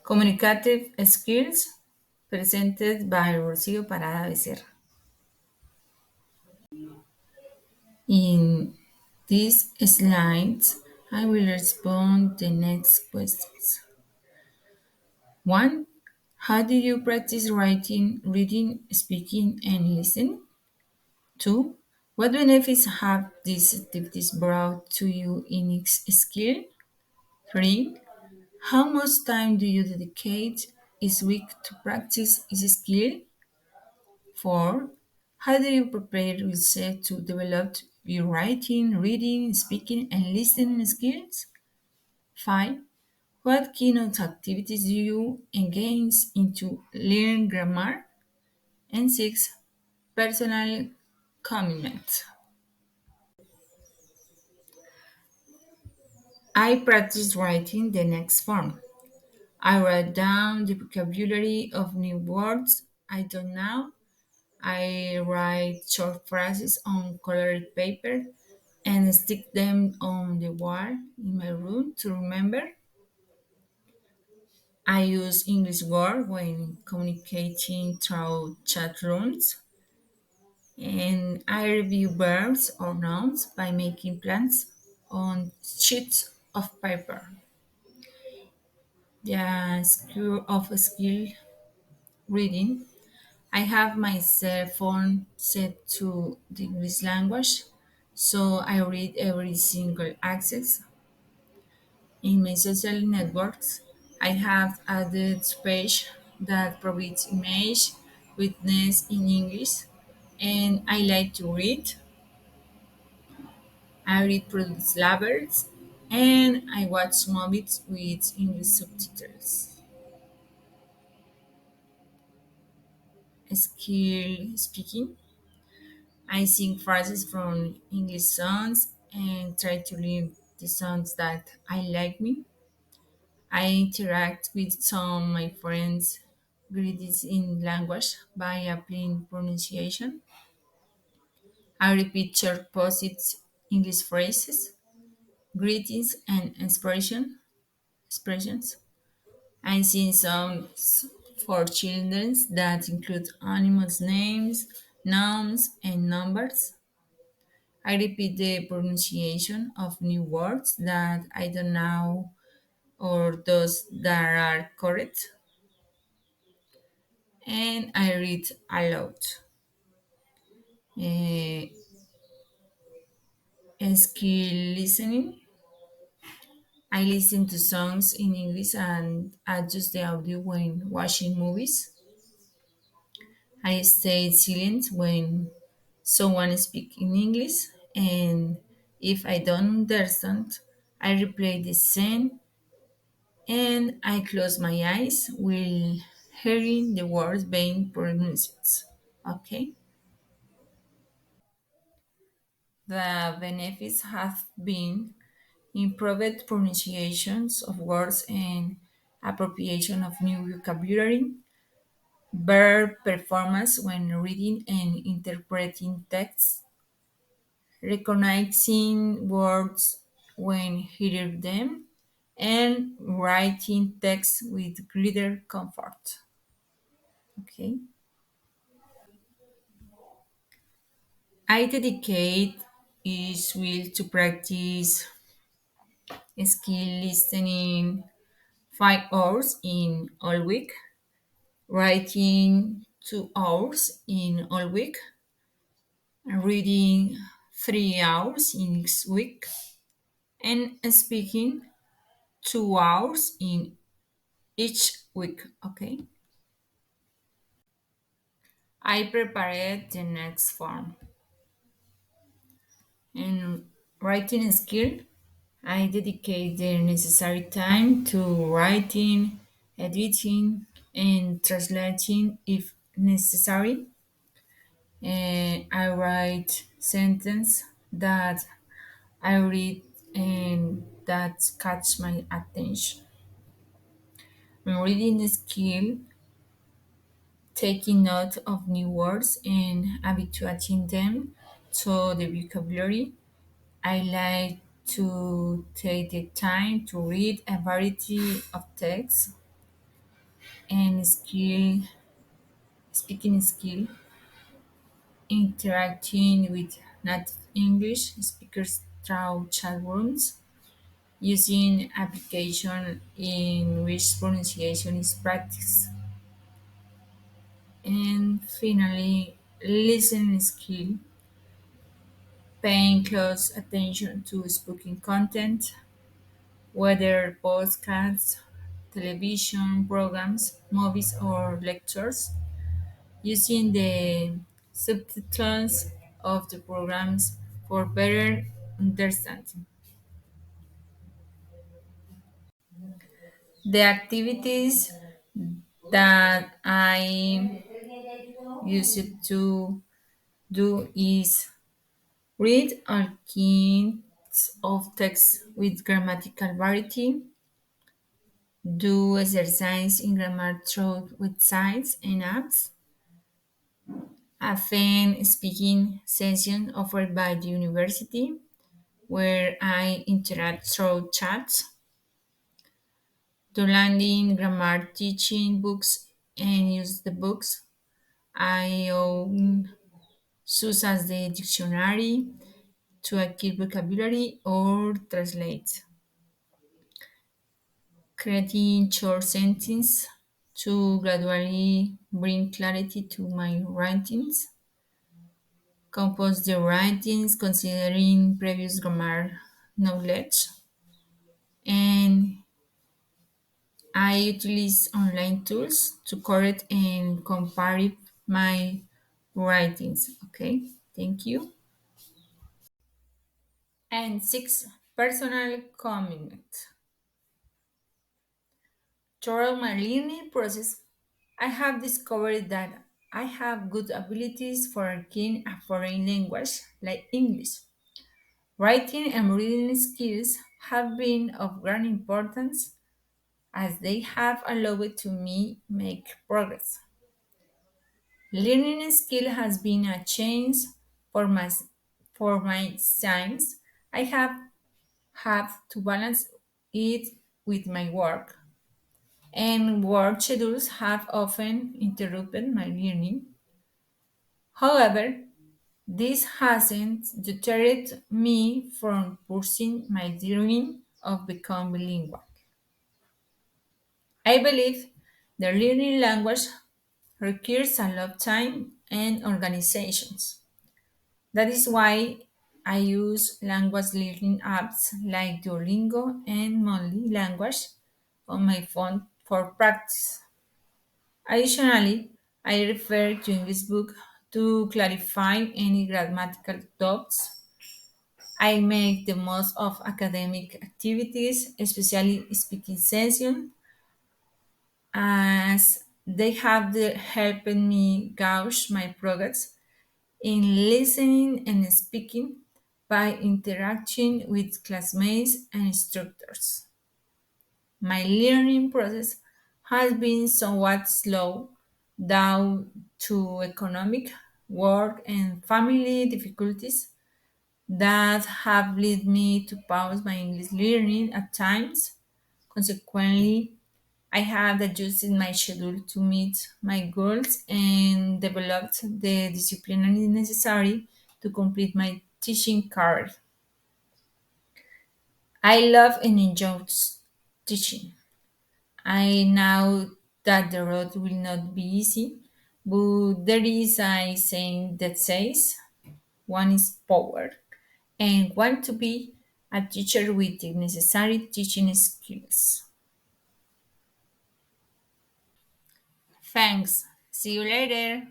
Communicative skills presented by Rocio Parada Becerra. In these slides, I will respond the next questions. 1. How do you practice writing, reading, speaking, and listening? 2. What benefits have these activities brought to you in each skill? 3. How much time do you dedicate each week to practice each skill? 4. How do you prepare yourself to develop your writing, reading, speaking, and listening skills? 5. What keynote activities do you engage in to learn grammar? And 6. Personal commitment. I practice writing the next form. I write down the vocabulary of new words I don't know. I write short phrases on colored paper and stick them on the wall in my room to remember. I use English words when communicating through chat rooms, and I review verbs or nouns by making plans on sheets of paper. The skill of skill reading. I have my cell phone set to the English language, so I read every single access. In my social networks, I have added page that provides image witness in English, and I like to read. I read product labels, and I watch movies with English subtitles. Skill speaking. I sing phrases from English songs and try to learn the songs that I like me. I interact with some of my friends' greetings in language by applying pronunciation. I repeat short posits English phrases, greetings, and expressions. I sing songs for children that include animals' names, nouns, and numbers. I repeat the pronunciation of new words that I don't know or those that are correct, and I read aloud. Uh, skill listening. I listen to songs in English and adjust the audio when watching movies. I stay silent when someone speaks in English, and if I don't understand, I replay the scene and I close my eyes while hearing the words being pronounced. Okay. The benefits have been improved pronunciations of words and appropriation of new vocabulary, better performance when reading and interpreting texts, recognizing words when hearing them, and writing text with greater comfort. Okay. I dedicate each week to practice skill listening 5 hours in all week, writing 2 hours in all week, reading 3 hours in each week, and speaking 2 hours in each week. Okay. I prepared the next form. In writing skill, I dedicate the necessary time to writing, editing, and translating if necessary. I write sentence that I read and that catch my attention. When reading skill, taking note of new words and habituating them to the vocabulary. I like to take the time to read a variety of texts and speaking skill, interacting with native English speakers through chat rooms, using application in which pronunciation is practiced, and finally, listening skill, paying close attention to spoken content, whether podcasts, television programs, movies, or lectures, using the subtitles of the programs for better understanding. The activities that I used to do is read all kinds of texts with grammatical variety, do exercise in grammar through websites and apps, attend speaking session offered by the university where I interact through chats, downloading grammar teaching books and use the books I own, such as the dictionary to acquire vocabulary or translate, creating short sentences to gradually bring clarity to my writings, compose the writings considering previous grammar knowledge, and I utilize online tools to correct and compare my writings. Okay, thank you. And six, personal comment. Throughout my learning process, I have discovered that I have good abilities for learning a foreign language like English. Writing and reading skills have been of great importance as they have allowed to me make progress. Learning skill has been a change for my for my times. I have to balance it with my work, and work schedules have often interrupted my learning. However, this hasn't deterred me from pursuing my dream of becoming bilingual. I believe the learning language requires a lot of time and organizations. That is why I use language learning apps like Duolingo and Monthly Language on my phone for practice. Additionally, I refer to English book to clarify any grammatical doubts. I make the most of academic activities, especially speaking sessions, as they have helped me gauge my progress in listening and speaking by interacting with classmates and instructors. My learning process has been somewhat slow due to economic, work, and family difficulties that have led me to pause my English learning at times. Consequently, I have adjusted my schedule to meet my goals and developed the discipline necessary to complete my teaching career. I love and enjoy teaching. I know that the road will not be easy, but there is a saying that says one is power and want to be a teacher with the necessary teaching skills. Thanks. See you later.